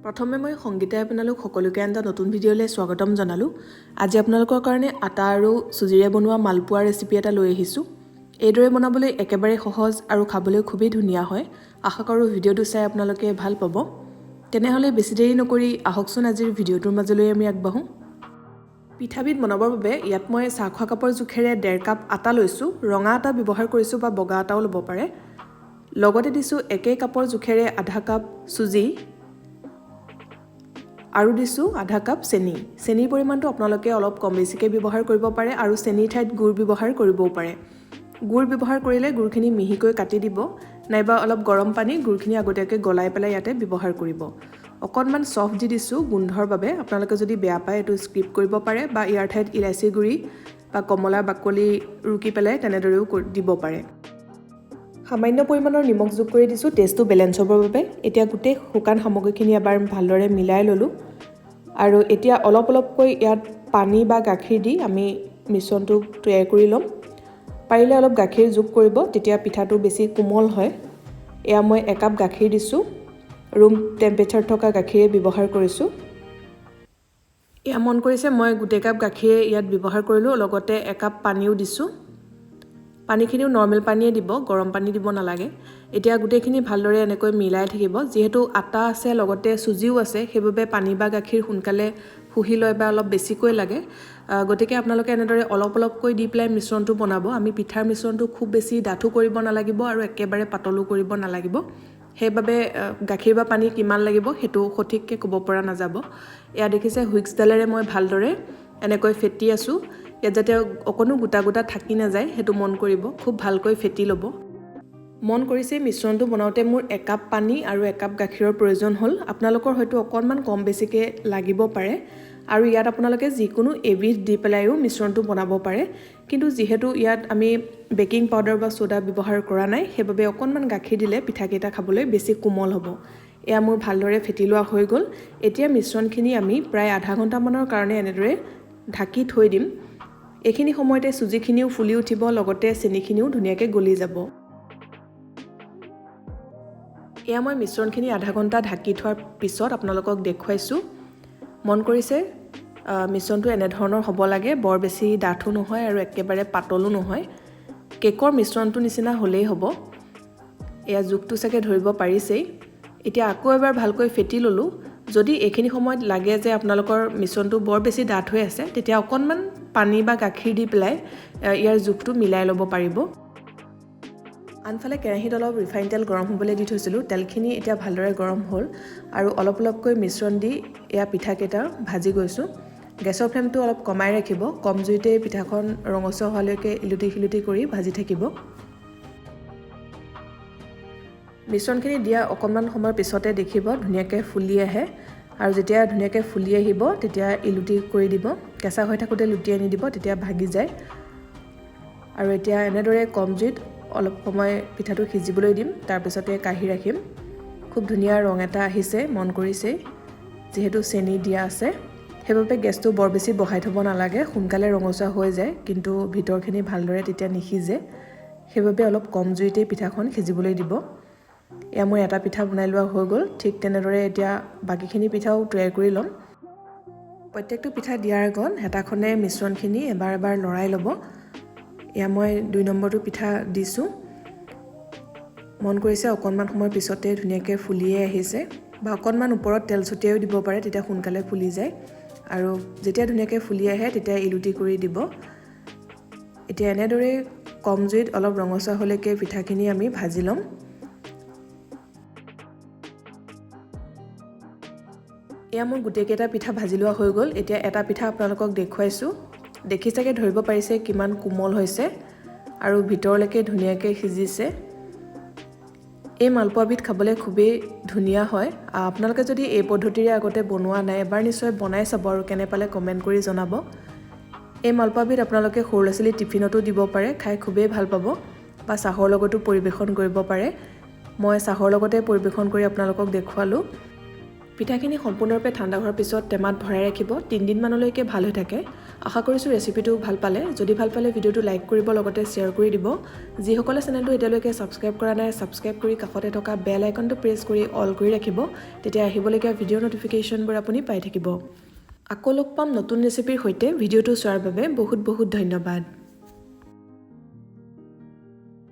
প্ৰথমে মই সংগীতাই আপোনালোক সকলোকে এটা নতুন ভিডিঅ'লৈ স্বাগতম জনালোঁ। আজি আপোনালোকৰ কাৰণে আটা আৰু সুজিৰে বনোৱা মালপোৱা ৰেচিপি এটা লৈ আহিছোঁ। এইদৰে বনাবলৈ একেবাৰে সহজ আৰু খাবলৈ খুবেই ধুনীয়া হয়। আশা কৰোঁ ভিডিঅ'টো চাই আপোনালোকে ভাল পাব। তেনেহ'লে বেছি দেৰি নকৰি আহকচোন আজিৰ ভিডিঅ'টোৰ মাজলৈ আমি আগবাঢ়োঁ। পিঠাবিধ বনাবৰ বাবে ইয়াত মই চাহ খোৱা কাপৰ জোখেৰে 1.5 কাপ আটা লৈছোঁ। ৰঙা আটা ব্যৱহাৰ কৰিছোঁ বা বগা আটাও ল'ব পাৰে। লগতে দিছোঁ 1 কাপৰ জোখেৰে আধা কাপ সুজি আৰু দিছোঁ আধা কাপ চেনি। চেনিৰ পৰিমাণটো আপোনালোকে অলপ কম বেছিকৈ ব্যৱহাৰ কৰিব পাৰে আৰু চেনিৰ ঠাইত গুড় ব্যৱহাৰ কৰিবও পাৰে। গুড় ব্যৱহাৰ কৰিলে গুড়খিনি মিহিকৈ কাটি দিব, নাইবা অলপ গৰম পানী গুড়খিনি আগতীয়াকৈ গলাই পেলাই ইয়াতে ব্যৱহাৰ কৰিব। অকণমান চফ দি দিছোঁ গোন্ধৰ বাবে। আপোনালোকে যদি বেয়া পায় এইটো স্কিপ কৰিব পাৰে বা ইয়াৰ ঠাইত ইলাচি গুড়ি বা কমলাৰ বাকলি ৰুকি পেলাই তেনেদৰেও দিব পাৰে। সামান্য পৰিমাণৰ নিমখ যোগ কৰি দিছোঁ টেষ্টটো বেলেঞ্চ হ'বৰ বাবে। এতিয়া গোটেই শুকান সামগ্ৰীখিনি এবাৰ ভালদৰে মিলাই ল'লোঁ আৰু এতিয়া অলপ অলপকৈ ইয়াত পানী বা গাখীৰ দি আমি মিশ্ৰণটো তৈয়াৰ কৰি ল'ম। পাৰিলে অলপ গাখীৰ যোগ কৰিব, তেতিয়া পিঠাটো বেছি কোমল হয়। এয়া মই 1 কাপ গাখীৰ দিছোঁ। ৰুম টেম্পাৰেচাৰ থকা গাখীৰে ব্যৱহাৰ কৰিছোঁ। এয়া মন কৰিছে মই গোটেই কাপ গাখীৰে ইয়াত ব্যৱহাৰ কৰিলোঁ, লগতে 1 কাপ পানীও দিছোঁ। পানীখিনিও নৰ্মেল পানীয়ে দিব, গৰম পানী দিব নালাগে। এতিয়া গোটেইখিনি ভালদৰে এনেকৈ মিলাই থাকিব। যিহেতু আটা আছে লগতে চুজিও আছে, সেইবাবে পানী বা গাখীৰ সোনকালে শুহি লয় বা অলপ বেছিকৈ লাগে। গতিকে আপোনালোকে এনেদৰে অলপ অলপকৈ দি পেলাই মিশ্ৰণটো বনাব। আমি পিঠাৰ মিশ্ৰণটো খুব বেছি ডাঠো কৰিব নালাগিব আৰু একেবাৰে পাতলো কৰিব নালাগিব। সেইবাবে গাখীৰ বা পানী কিমান লাগিব সেইটো সঠিককৈ ক'ব পৰা নাযাব। এয়া দেখিছে হুইক্সডালেৰে মই ভালদৰে এনেকৈ ফেটি আছোঁ। ইয়াত যাতে অকণো গোটা গোটা থাকি নাযায় সেইটো মন কৰিব, খুব ভালকৈ ফেটি ল'ব। মন কৰিছে মিশ্ৰণটো বনাওঁতে মোৰ 1 কাপ পানী আৰু 1 কাপ গাখীৰৰ প্ৰয়োজন হ'ল। আপোনালোকৰ হয়তো অকণমান কম বেছিকৈ লাগিব পাৰে আৰু ইয়াত আপোনালোকে যিকোনো এবিধ দি পেলাইও মিশ্ৰণটো বনাব পাৰে। কিন্তু যিহেতু ইয়াত আমি বেকিং পাউডাৰ বা ছ'ডা ব্যৱহাৰ কৰা নাই, সেইবাবে অকণমান গাখীৰ দিলে পিঠাকেইটা খাবলৈ বেছি কোমল হ'ব। এয়া মোৰ ভালদৰে ফেটি লোৱা হৈ গ'ল। এতিয়া মিশ্ৰণখিনি আমি প্ৰায় আধা ঘণ্টামানৰ কাৰণে এনেদৰে ঢাকি থৈ দিম। এইখিনি সময়তে চুজিখিনিও ফুলি উঠিব, লগতে চেনিখিনিও ধুনীয়াকৈ গলি যাব। এয়া মই মিশ্ৰণখিনি আধা ঘণ্টা ঢাকি থোৱাৰ পিছত আপোনালোকক দেখুৱাইছোঁ। মন কৰিছে মিশ্ৰণটো এনেধৰণৰ হ'ব লাগে, বৰ বেছি ডাঠো নহয় আৰু একেবাৰে পাতলো নহয়। কেকৰ মিশ্ৰণটো নিচিনা হ'লেই হ'ব। এয়া জোখটো চাগে ধৰিব পাৰিছেই। এতিয়া আকৌ এবাৰ ভালকৈ ফেটি ল'লোঁ। যদি এইখিনি সময়ত লাগে যে আপোনালোকৰ মিশ্ৰণটো বৰ বেছি ডাঠ হৈ আছে, তেতিয়া অকণমান পানী বা গাখীৰ দি পেলাই ইয়াৰ জোখটো মিলাই ল'ব পাৰিব। আনফালে কেৰাহীত অলপ ৰিফাইন তেল গৰম হ'বলৈ দি থৈছিলোঁ। তেলখিনি এতিয়া ভালদৰে গৰম হ'ল আৰু অলপ অলপকৈ মিশ্ৰণ দি এয়া পিঠাকেইটা ভাজি গৈছোঁ। গেছৰ ফ্লেমটো অলপ কমাই ৰাখিব, কম জুইতে পিঠাখন ৰঙচুৱা হোৱালৈকে ইলুটি শিলুটি কৰি ভাজি থাকিব। মিশ্ৰণখিনি দিয়া অকণমান সময়ৰ পিছতে দেখিব ধুনীয়াকৈ ফুলি আহে আৰু যেতিয়া ধুনীয়াকৈ ফুলি আহিব তেতিয়া ইলুটি কৰি দিব। কেঁচা হৈ থাকোঁতে লুটিয়াই নিদিব, তেতিয়া ভাগি যায়। আৰু এতিয়া এনেদৰে কম জুইত অলপ সময় পিঠাটো সিজিবলৈ দিম, তাৰপিছতে কাঢ়ি ৰাখিম। খুব ধুনীয়া ৰং এটা আহিছে, মন কৰিছেই। যিহেতু চেনি দিয়া আছে সেইবাবে গেছটো বৰ বেছি বঢ়াই থ'ব নালাগে, সোনকালে ৰঙচুৱা হৈ যায় কিন্তু ভিতৰখিনি ভালদৰে তেতিয়া নিসিজে। সেইবাবে অলপ কম জুইতে পিঠাখন সিজিবলৈ দিব। এয়া মোৰ এটা পিঠা বনাই লোৱা হৈ গ'ল। ঠিক তেনেদৰে এতিয়া বাকীখিনি পিঠাও তৈয়াৰ কৰি ল'ম। প্ৰত্যেকটো পিঠা দিয়াৰ আগত হেতাখনে মিশ্ৰণখিনি এবাৰ এবাৰ লৰাই ল'ব। এয়া মই 2 নম্বৰটো পিঠা দিছোঁ। মন কৰিছে অকণমান সময়ৰ পিছতে ধুনীয়াকৈ ফুলিয়ে আহিছে, বা অকণমান ওপৰত তেল ছটিয়াইও দিব পাৰে, তেতিয়া সোনকালে ফুলি যায়। আৰু যেতিয়া ধুনীয়াকৈ ফুলি আহে তেতিয়া ইলুটি কৰি দিব। এতিয়া এনেদৰে কম জুইত অলপ ৰঙচুৱা হ'লৈকে পিঠাখিনি আমি ভাজি ল'ম। এয়া মোৰ গোটেইকেইটা পিঠা ভাজি লোৱা হৈ গ'ল। এতিয়া এটা পিঠা আপোনালোকক দেখুৱাইছোঁ। দেখি চাগে ধৰিব পাৰিছে কিমান কোমল হৈছে আৰু ভিতৰলৈকে ধুনীয়াকৈ সিজিছে। এই মালপোৱাবিধ খাবলৈ খুবেই ধুনীয়া হয়। আপোনালোকে যদি এই পদ্ধতিৰে আগতে বনোৱা নাই, এবাৰ নিশ্চয় বনাই চাব আৰু কেনে পালে কমেণ্ট কৰি জনাব। এই মালপোৱাবিধ আপোনালোকে সৰু ল'ৰা ছোৱালী টিফিনতো দিব পাৰে, খাই খুবেই ভাল পাব, বা চাহৰ লগতো পৰিৱেশন কৰিব পাৰে। মই চাহৰ লগতে পৰিৱেশন কৰি আপোনালোকক দেখুৱালোঁ। পিঠাখিনি সম্পূৰ্ণৰূপে ঠাণ্ডা হোৱাৰ পিছত টেমাত ভৰাই ৰাখিব 3 দিনমানলৈকে ভাল হৈ থাকে আশা কৰিছোঁ ৰেচিপিটো ভাল পালে যদি ভাল পালে ভিডিঅ'টো লাইক কৰিব লগতে শ্বেয়াৰ কৰি দিব যিসকলে চেনেলটো এতিয়ালৈকে ছাবস্ক্ৰাইব কৰা নাই ছাবস্ক্ৰাইব কৰি কাষতে থকা বেল আইকনটো প্ৰেছ কৰি অল কৰি ৰাখিব তেতিয়া আহিবলগীয়া ভিডিঅ' নটিফিকেশ্যনবোৰ আপুনি পাই থাকিব আকৌ লগ পাম নতুন ৰেচিপিৰ সৈতে ভিডিঅ'টো চোৱাৰ বাবে বহুত বহুত ধন্যবাদ